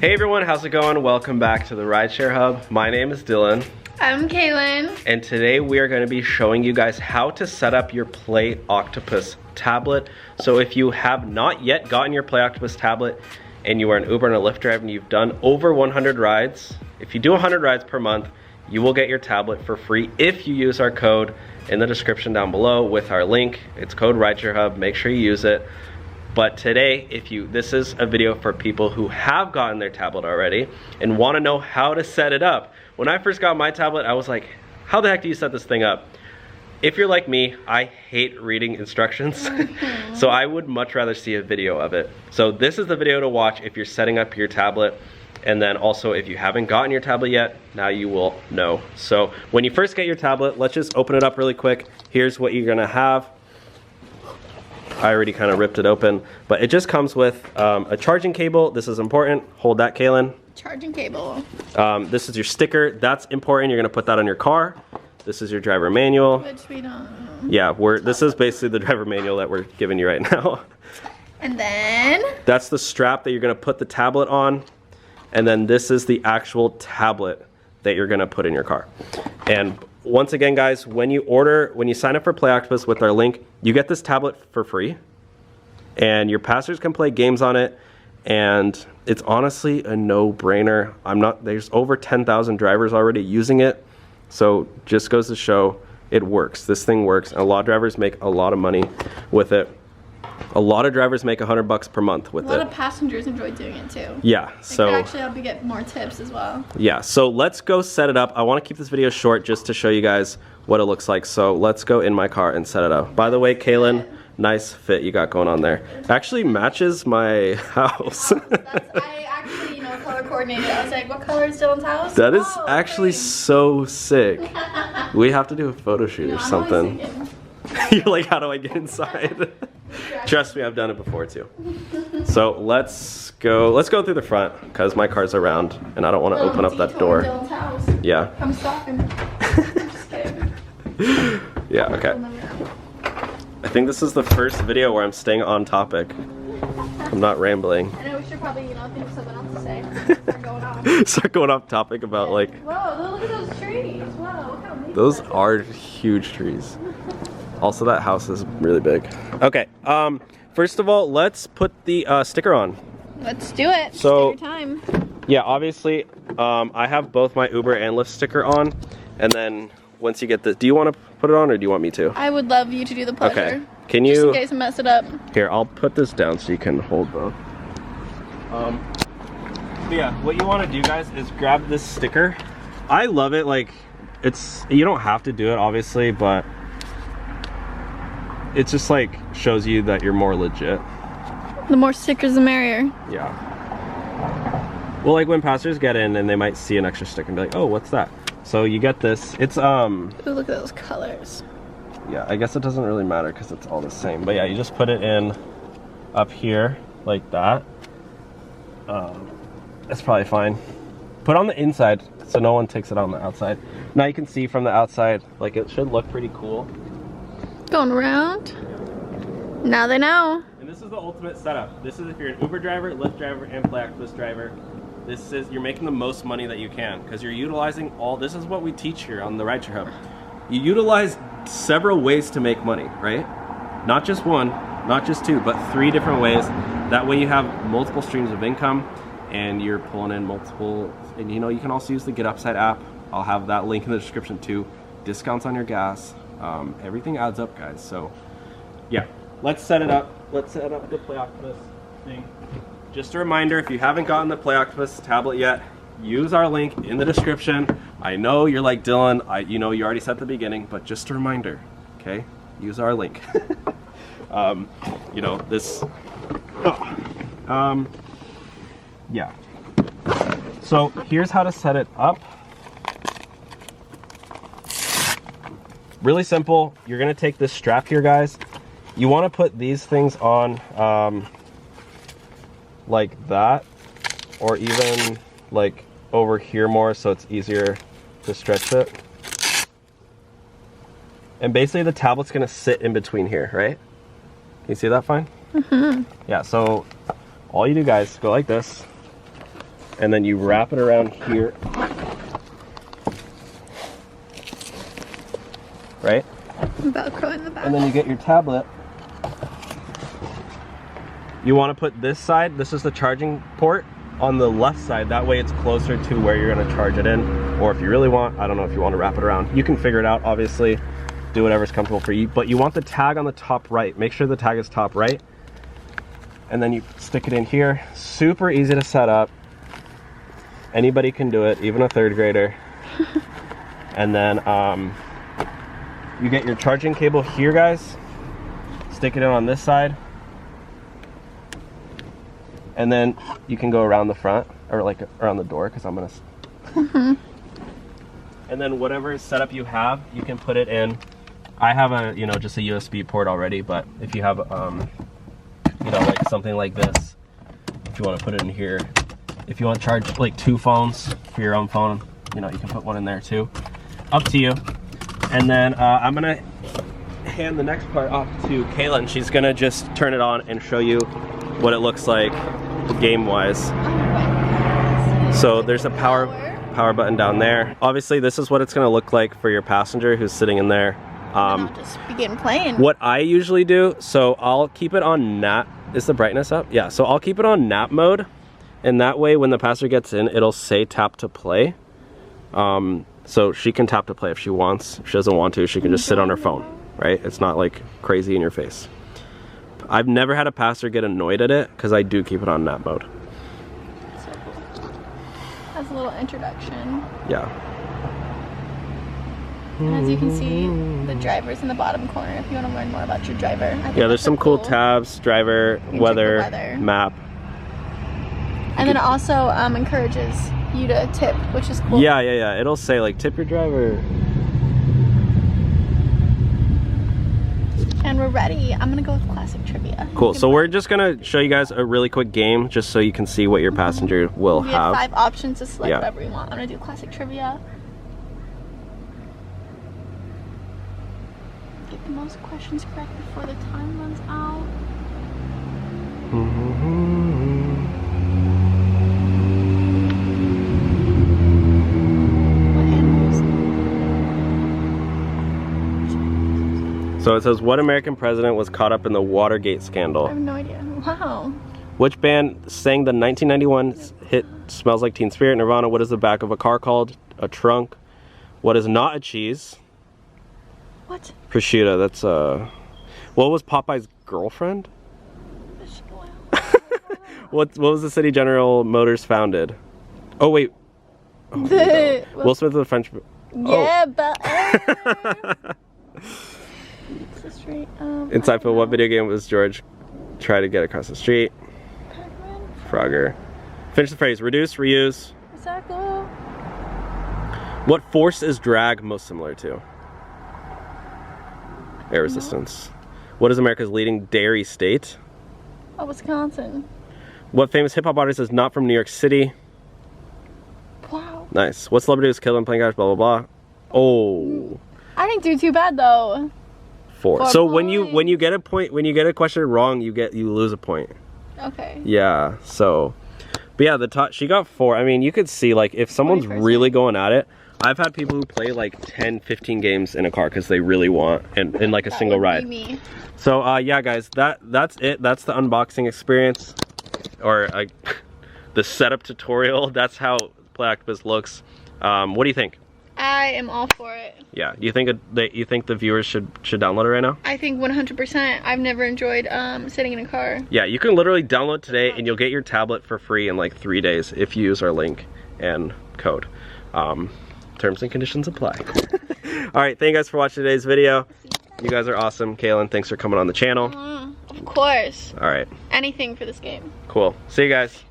Hey everyone, how's it going? Welcome back to the Rideshare Hub. My name is Dylan. I'm Kaylin. And today we are going to be showing you guys how to set up your Play Octopus tablet. So if you have not yet gotten your Play Octopus tablet and you are an Uber and a Lyft driver and you've done over 100 rides, if you do 100 rides per month, you will get your tablet for free if you use our code in the description down below with our link. It's code Rideshare Hub. Make sure you use it. But today, this is a video for people who have gotten their tablet already and want to know how to set it up. When I first got my tablet, I was like, how the heck do you set this thing up? If you're like me, I hate reading instructions. So I would much rather see a video of it. So this is the video to watch if you're setting up your tablet. And then also, if you haven't gotten your tablet yet, now you will know. So when you first get your tablet, let's just open it up really quick. Here's what you're gonna have. I already kind of ripped it open, but it just comes with a charging cable. This is important. Hold that, Kaylin. Charging cable. This is your sticker. That's important. You're gonna put that on your car. This is your driver manual. Which we don't. Yeah, this is basically the driver manual that we're giving you right now. And then? That's the strap that you're gonna put the tablet on. And then this is the actual tablet that you're gonna put in your car. And once again, guys, when you sign up for Play Octopus with our link, you get this tablet for free. And your passengers can play games on it. And it's honestly a no-brainer. There's over 10,000 drivers already using it. So just goes to show it works. This thing works. And a lot of drivers make a lot of money with it. A lot of drivers make $100 per month with it. A lot of passengers enjoy doing it too. Yeah, so. It could actually help you get more tips as well. Yeah, so let's go set it up. I want to keep this video short just to show you guys what it looks like. So let's go in my car and set it up. By the way, Kaylin, nice fit you got going on there. Actually matches my house. I actually, color coordinated. I was like, what color is Dylan's house? That is actually so sick. We have to do a photo shoot or I'm something. You're like, how do I get inside? Trust me, I've done it before too. So let's go through the front because my car's around and I don't want to open up that door. Dylan's house. Yeah. I'm stalking. I'm just kidding. Yeah, okay. I think this is the first video where I'm staying on topic. I'm not rambling. I know we should probably, think of something else to say. Start going off. Start going off topic about like. Whoa, look at those trees. Wow, what kind of leaves Those that is? are huge trees. Also, that house is really big. Okay, first of all, let's put the sticker on. Let's do it. So, take your time. Yeah, obviously, I have both my Uber and Lyft sticker on, and then once you get this, do you want to put it on or do you want me to? I would love you to do the pleasure. Okay, can you? Just in case I mess it up. Here, I'll put this down so you can hold both. Yeah, what you want to do, guys, is grab this sticker. I love it. Like, you don't have to do it, obviously, but it just like shows you that you're more legit. The more stickers, the merrier. Yeah. Well, like when passengers get in and they might see an extra sticker and be like, oh, what's that? So you get this. It's Ooh, look at those colors. Yeah, I guess it doesn't really matter because it's all the same. But yeah, you just put it in up here like that. That's probably fine. Put on the inside so no one takes it on the outside. Now you can see from the outside, like it should look pretty cool. Going around. Now they know. And this is the ultimate setup. This is if you're an Uber driver, Lyft driver, and Play Octopus driver. You're making the most money that you can because you're utilizing this is what we teach here on the Rideshare Hub. You utilize several ways to make money, right? Not just one, not just two, but 3 different ways. That way you have multiple streams of income and you're pulling in multiple, and you can also use the Get Upside app. I'll have that link in the description too. Discounts on your gas. Everything adds up, guys. So yeah, let's set it up. Let's set up the Play Octopus thing. Just a reminder, if you haven't gotten the Play Octopus tablet yet, use our link in the description. I know you're like, Dylan, you already said at the beginning, but just a reminder, okay? Use our link. Yeah. So here's how to set it up. Really simple. You're gonna take this strap here, guys. You wanna put these things on like that, or even like over here more so it's easier to stretch it. And basically the tablet's gonna sit in between here, right? Can you see that fine? Mm-hmm. Yeah, so all you do, guys, go like this. and then you wrap it around here. Right? Velcro in the back. And then you get your tablet. You want to put this side, this is the charging port, on the left side. That way it's closer to where you're going to charge it in. Or if you really want, I don't know if you want to wrap it around. You can figure it out, obviously. Do whatever's comfortable for you. But you want the tag on the top right. Make sure the tag is top right. And then you stick it in here. Super easy to set up. Anybody can do it, even a 3rd grader. And then you get your charging cable here, guys. Stick it in on this side. And then you can go around the front, or like around the door, because I'm gonna. And then whatever setup you have, you can put it in. I have a, you know, just a USB port already, but if you have, you know, like something like this, if you want to put it in here, if you want to charge like 2 phones for your own phone, you know, you can put one in there too. Up to you. And then I'm gonna hand the next part off to Kaylin. She's gonna just turn it on and show you what it looks like game-wise. So there's a power button down there. Obviously, this is what it's gonna look like for your passenger who's sitting in there. I'll just begin playing. What I usually do, so I'll keep it on nap. Is the brightness up? Yeah, so I'll keep it on nap mode, and that way when the passenger gets in, it'll say tap to play. So she can tap to play if she wants. If she doesn't want to, she can just sit on her phone, right? It's not like crazy in your face. I've never had a passenger get annoyed at it because I do keep it on nap mode. So cool. That's a little introduction. Yeah. And as you can see, the driver's in the bottom corner if you want to learn more about your driver. Yeah, there's some cool tabs, driver, weather, map. And then it also encourages you to tip, which is cool. Yeah. It'll say like, tip your driver. And we're ready. I'm gonna go with classic trivia. Cool, so we're just gonna show you guys a really quick game just so you can see what your passenger will have. We have 5 options to select whatever you want. I'm gonna do classic trivia. Get the most questions correct before the time runs out. So it says, what American president was caught up in the Watergate scandal? I have no idea. Wow. Which band sang the 1991 hit Smells Like Teen Spirit? Nirvana. What is the back of a car called? A trunk. What is not a cheese? What? Prosciutto. That's what was Popeye's girlfriend? What was the city General Motors founded? Oh wait. Oh, no. Will Smith was a French. Yeah, but. Street. Inside for what video game was George try to get across the street? Frogger. Finish the phrase. Reduce, reuse. Exactly. What force is drag most similar to? Air resistance. What is America's leading dairy state? Oh, Wisconsin. What famous hip hop artist is not from New York City? Wow. Nice. What celebrity was killed in playing gosh, blah blah blah? Oh. I didn't do too bad though. 4. So when you get a point, when you get a question wrong, you lose a point. Okay. Yeah. So, but yeah, the top, she got 4. I mean, you could see like if someone's really going at it. I've had people who play like 10, 15 games in a car because they really want in like a single ride. Me. So yeah, guys, that's it. That's the unboxing experience, or the setup tutorial. That's how Play Octopus looks. What do you think? I am all for it. Yeah, you think the viewers should download it right now? I think 100%. I've never enjoyed sitting in a car. Yeah, you can literally download today and you'll get your tablet for free in like 3 days if you use our link and code. Terms and conditions apply. All right, thank you guys for watching today's video. You guys are awesome. Kaylin, thanks for coming on the channel. Of course. All right. Anything for this game. Cool. See you guys.